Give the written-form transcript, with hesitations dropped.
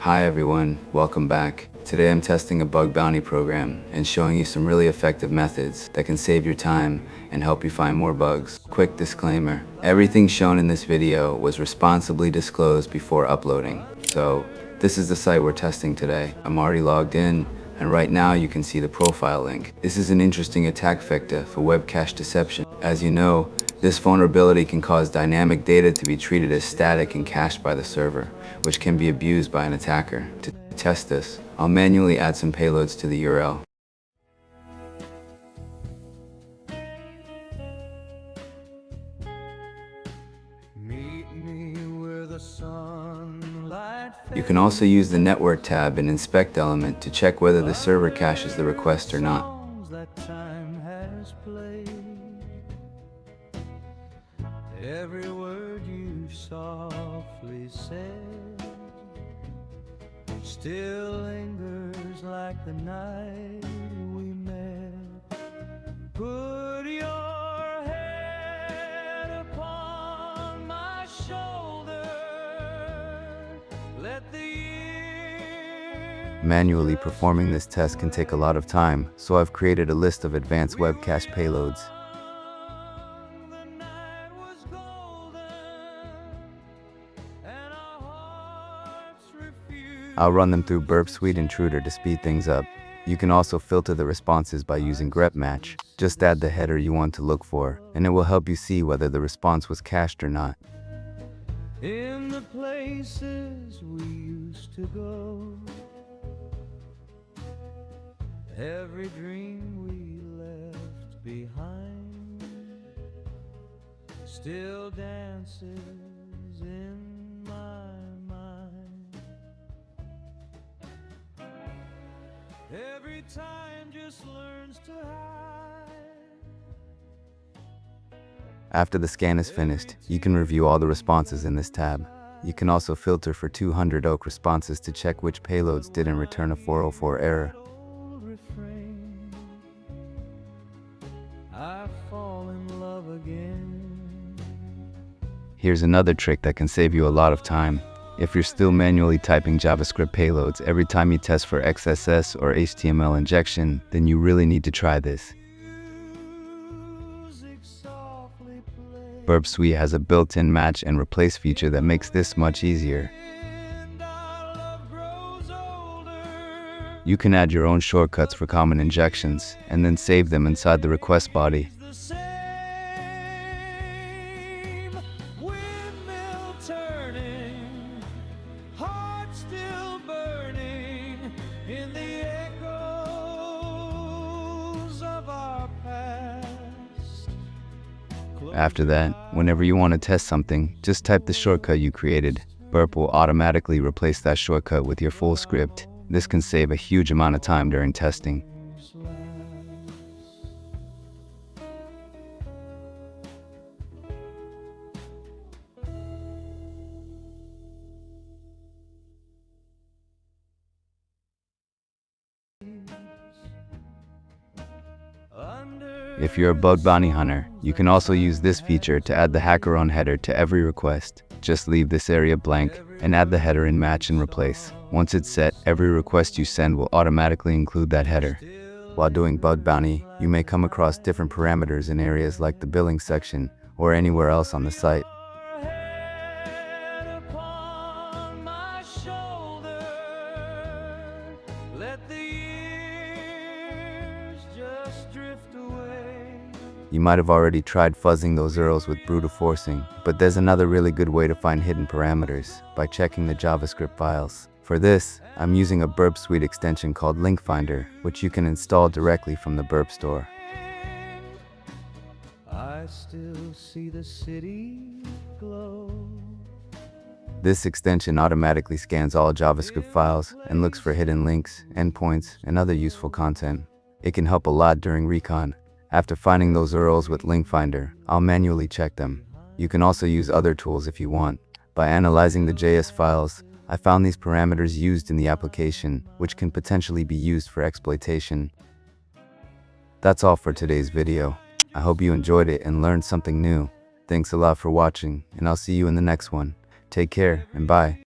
Hi everyone, welcome back. Today I'm testing a bug bounty program and showing you some really effective methods that can save your time and help you find more bugs. Quick disclaimer, everything shown in this video was responsibly disclosed before uploading. So this is the site we're testing today. I'm already logged in, and right now you can see the profile link. This is an interesting attack vector for web cache deception. As you know, this vulnerability can cause dynamic data to be treated as static and cached by the server, which can be abused by an attacker. To test this, I'll manually add some payloads to the URL. You can also use the Network tab and Inspect element to check whether the server caches the request or not. Every word you softly said still lingers like the night we met. Put your head upon my shoulder. Let the years. Manually performing this test can take a lot of time, so I've created a list of advanced web cache payloads. I'll run them through Burp Suite Intruder to speed things up. You can also filter the responses by using grep match. Just add the header you want to look for, and it will help you see whether the response was cached or not. In the places we used to go, every dream we left behind still dances in my mind. Every time just learns to hide. After the scan is finished, you can review all the responses in this tab. You can also filter for 200 oak responses to check which payloads didn't return a 404 error. I fall in love again. Here's another trick that can save you a lot of time. If you're still manually typing JavaScript payloads every time you test for XSS or HTML injection, then you really need to try this. Burp Suite has a built-in match and replace feature that makes this much easier. You can add your own shortcuts for common injections and then save them inside the request body. In the echoes of our past. After that, whenever you want to test something, just type the shortcut you created. Burp will automatically replace that shortcut with your full script. This can save a huge amount of time during testing. If you're a bug bounty hunter, you can also use this feature to add the HackerOn header to every request. Just leave this area blank and add the header in match and replace. Once it's set, every request you send will automatically include that header. While doing bug bounty, you may come across different parameters in areas like the billing section or anywhere else on the site. You might have already tried fuzzing those URLs with brutal forcing, but there's another really good way to find hidden parameters, by checking the JavaScript files. For this, I'm using a Burp Suite extension called Link Finder, which you can install directly from the Burp store. I still see the city glow. This extension automatically scans all JavaScript files and looks for hidden links, endpoints, and other useful content. It can help a lot during recon. After finding those URLs with Link Finder, I'll manually check them. You can also use other tools if you want. By analyzing the JS files, I found these parameters used in the application, which can potentially be used for exploitation. That's all for today's video. I hope you enjoyed it and learned something new. Thanks a lot for watching, and I'll see you in the next one. Take care, and bye.